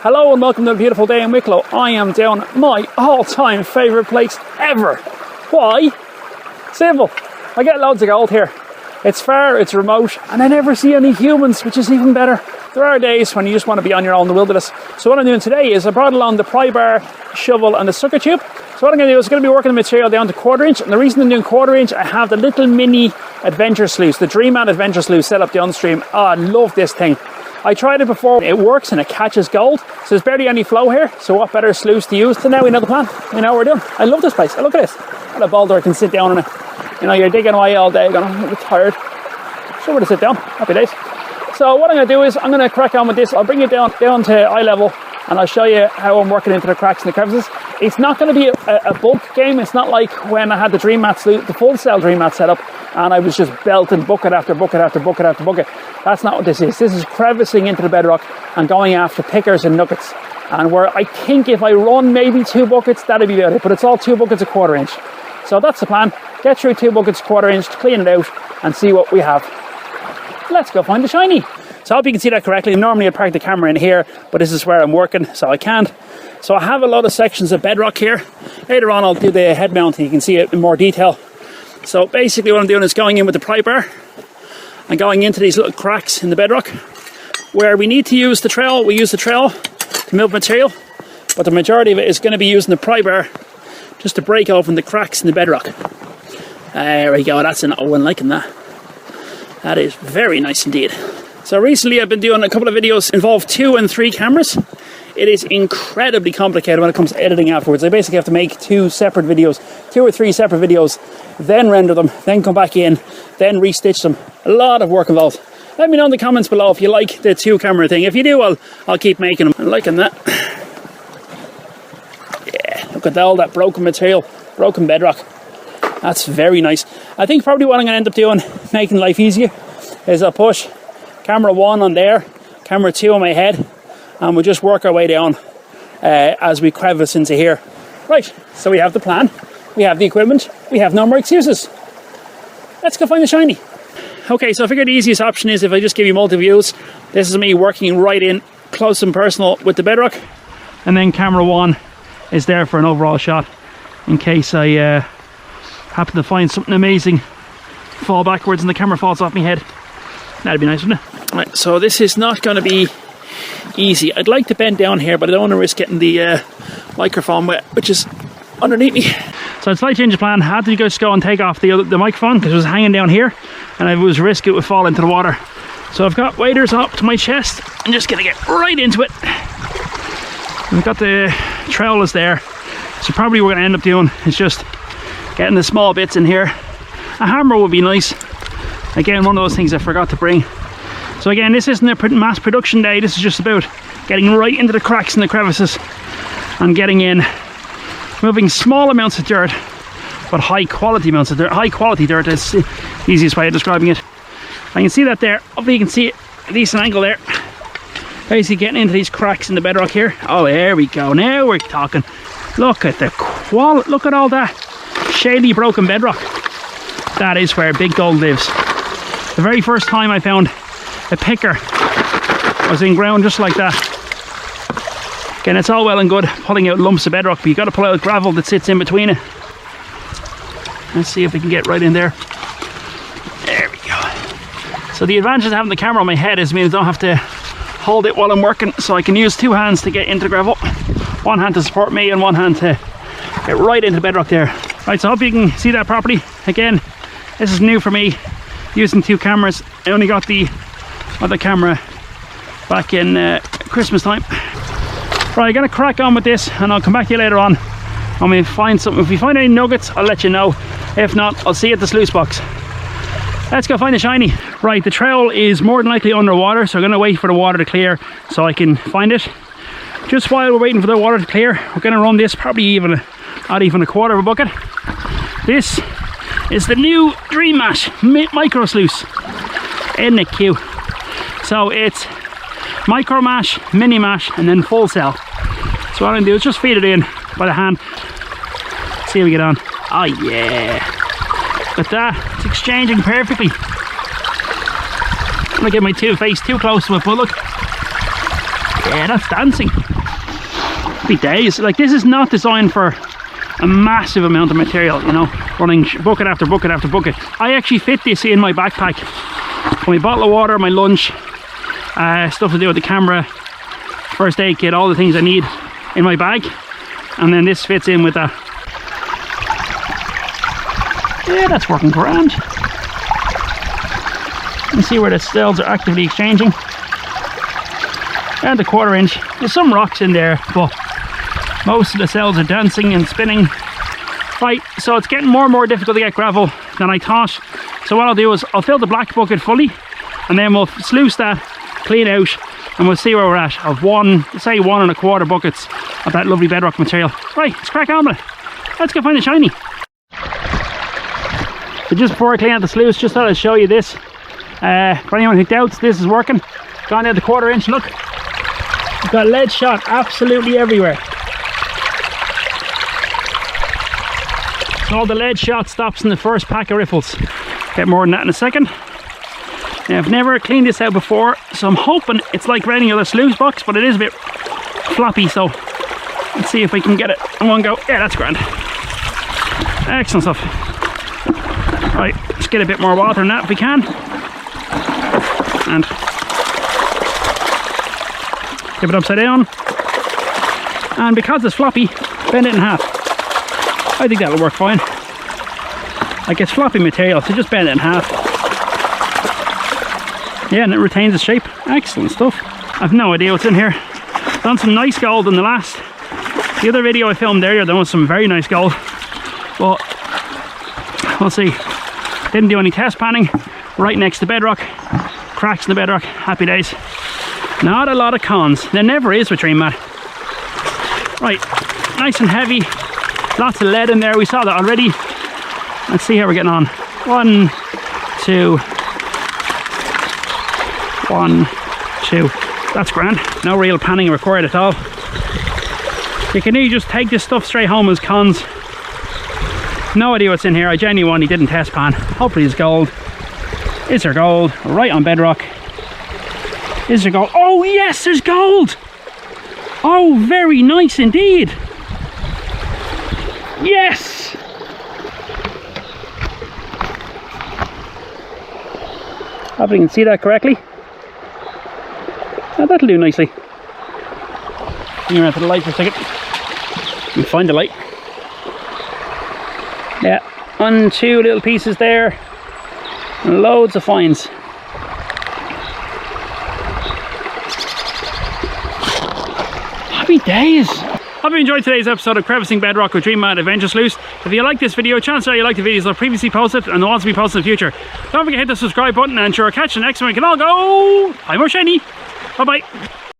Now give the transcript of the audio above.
Hello and welcome to a beautiful day in Wicklow. I am down my all-time favourite place ever. Why? Simple. I get loads of gold here. It's far, it's remote, and I never see any humans, which is even better. There are days when you just want to be on your own in the wilderness. So what I'm doing today is I brought along the pry bar, shovel and the sucker tube. So what I'm going to do is I'm going to be working the material down to 1/4 inch. And the reason I'm doing 1/4 inch, I have the little mini adventure sluice, the Dream Mat Adventure Sluice set up downstream. Oh, I love this thing. I tried it before, it works and it catches gold. So there's barely any flow here, so what better sluice to use? So now we know the plan, we know what we're doing. I love this place, look at this. What a boulder, I can sit down on it. You know, you're digging away all day, going, I'm tired. Somewhere to sit down, happy days. So what I'm going to do is, I'm going to crack on with this. I'll bring it down to eye level and I'll show you how I'm working into the cracks and the crevices. It's not going to be a bulk game. It's not like when I had the Dream Mat Sluice, the full cell Dream Mat set up, and I was just belting bucket after bucket after bucket after bucket. That's not what this is. This is crevicing into the bedrock and going after pickers and nuggets. And where I think if I run maybe 2 buckets, that'd be about it. But it's all 2 buckets a 1/4 inch. So that's the plan. Get through 2 buckets 1/4 inch, clean it out and see what we have. Let's go find the shiny. So I hope you can see that correctly. Normally I'd park the camera in here, but this is where I'm working, so I can't. So I have a lot of sections of bedrock here. Later on I'll do the head mount and you can see it in more detail. So basically what I'm doing is going in with the pry bar and going into these little cracks in the bedrock. Where we need to use the trowel, we use the trowel to move material, but the majority of it is going to be using the pry bar just to break open the cracks in the bedrock. There we go, that's an O, I'm liking that. That is very nice indeed. So recently I've been doing a couple of videos involve 2 and 3 cameras. It is incredibly complicated when it comes to editing afterwards. I basically have to make 2 separate videos, 2 or 3 separate videos, then render them, then come back in, then restitch them. A lot of work involved. Let me know in the comments below if you like the 2 camera thing. If you do, I'll keep making them. I'm liking that. Yeah, look at all that broken material, broken bedrock. That's very nice. I think probably what I'm going to end up doing, making life easier, is I'll push camera 1 on there, camera 2 on my head, and we'll just work our way down as we crevice into here. Right, so we have the plan, we have the equipment, we have no more excuses. Let's go find the shiny. Okay, so I figured the easiest option is if I just give you multi-views. This is me working right in, close and personal with the bedrock, and then camera 1 is there for an overall shot in case I happen to find something amazing, fall backwards and the camera falls off my head. That'd be nice, wouldn't it? Right, so this is not going to be easy. I'd like to bend down here, but I don't want to risk getting the microphone wet, which is underneath me. So it's a slight change of plan. I had to just go and take off the microphone because it was hanging down here and I was risk it would fall into the water. So I've got waders up to my chest. I'm just going to get right into it. We've got the trowel is there. So probably what we're going to end up doing is just getting the small bits in here. A hammer would be nice. Again, one of those things I forgot to bring. So again, this isn't a mass production day. This is just about getting right into the cracks and the crevices and getting in, moving small amounts of dirt, but high quality amounts of dirt. High quality dirt is the easiest way of describing it. I can see that there. Hopefully you can see it at a decent angle there. Basically getting into these cracks in the bedrock here. Oh, there we go. Now we're talking. Look at the quality. Look at all that shady broken bedrock. That is where big gold lives. The very first time I found a picker was in ground just like that. Again, it's all well and good pulling out lumps of bedrock, but you got to pull out gravel that sits in between it. Let's see if we can get right in there. There we go. So the advantage of having the camera on my head is I don't have to hold it while I'm working, so I can use 2 hands to get into the gravel. 1 hand to support me and 1 hand to get right into the bedrock there. Right, so I hope you can see that properly. Again, this is new for me, using 2 cameras. I only got the other camera back in Christmas time. Right, I'm gonna crack on with this and I'll come back to you later on and we'll find something. If we find any nuggets, I'll let you know. If not, I'll see you at the sluice box. Let's go find the shiny. Right, the trowel is more than likely underwater, so I'm gonna wait for the water to clear so I can find it. Just while we're waiting for the water to clear, we're gonna run this probably not even a 1/4 of a bucket. This is the new Dream Mat Micro Sluice. Isn't it cute? So it's micro mash, mini mash, and then full cell. So what I'm gonna do is just feed it in by the hand. See how we get on. Oh yeah. Look at that, it's exchanging perfectly. I'm gonna get my face too close to it, but look. Yeah, that's dancing. Happy days. Like, this is not designed for a massive amount of material, you know, running bucket after bucket after bucket. I actually fit this in my backpack. My bottle of water, my lunch, stuff to do with the camera, first aid kit, all the things I need in my bag. And then this fits in with that. Yeah, that's working grand. You can see where the cells are actively exchanging. And the 1/4 inch. There's some rocks in there, but most of the cells are dancing and spinning. Right, so it's getting more and more difficult to get gravel than I thought. So what I'll do is I'll fill the black bucket fully, and then we'll sluice that, clean out, and we'll see where we're at of say 1 1/4 buckets of that lovely bedrock material. Right, let's crack on with it. Let's go find the shiny. So just before I clean out the sluice, just thought I'd show you this. For anyone who doubts this is working, gone down the 1/4 inch, look. We've got lead shot absolutely everywhere. So all the lead shot stops in the first pack of riffles. Get more than that in a second. Now, I've never cleaned this out before, so I'm hoping it's like any other sluice box, but it is a bit floppy, so let's see if we can get it in one go. Yeah, that's grand. Excellent stuff. Right, let's get a bit more water in that if we can. And give it upside down. And because it's floppy, bend it in half. I think that'll work fine. Like, it's floppy material, so just bend it in half. Yeah, and it retains its shape. Excellent stuff. I've no idea what's in here. Done some nice gold in the other video I filmed earlier. There was some very nice gold. But we'll see. Didn't do any test panning. Right next to bedrock. Cracks in the bedrock. Happy days. Not a lot of cons. There never is with Dream Mat. Right, nice and heavy. Lots of lead in there. We saw that already. Let's see how we're getting on. 1, 2. 1, 2. That's grand. No real panning required at all. You can either just take this stuff straight home as cons. No idea what's in here. I genuinely didn't test pan. Hopefully it's gold. Is there gold? Right on bedrock. Is there gold? Oh yes, there's gold! Oh, very nice indeed. Yes! Hope you can see that correctly. Oh, that'll do nicely. Bring around to the light for a second. You can find the light. Yeah, 1, 2 little pieces there. And loads of finds. Happy days! Hope you enjoyed today's episode of Crevicing Bedrock with Dream Mat Adventure Sluice. If you like this video, chances are you like the videos I've previously posted and the ones to be posted in the future. Don't forget to hit the subscribe button, and sure, catch you next one. We can all go. I'm more shiny. Bye bye.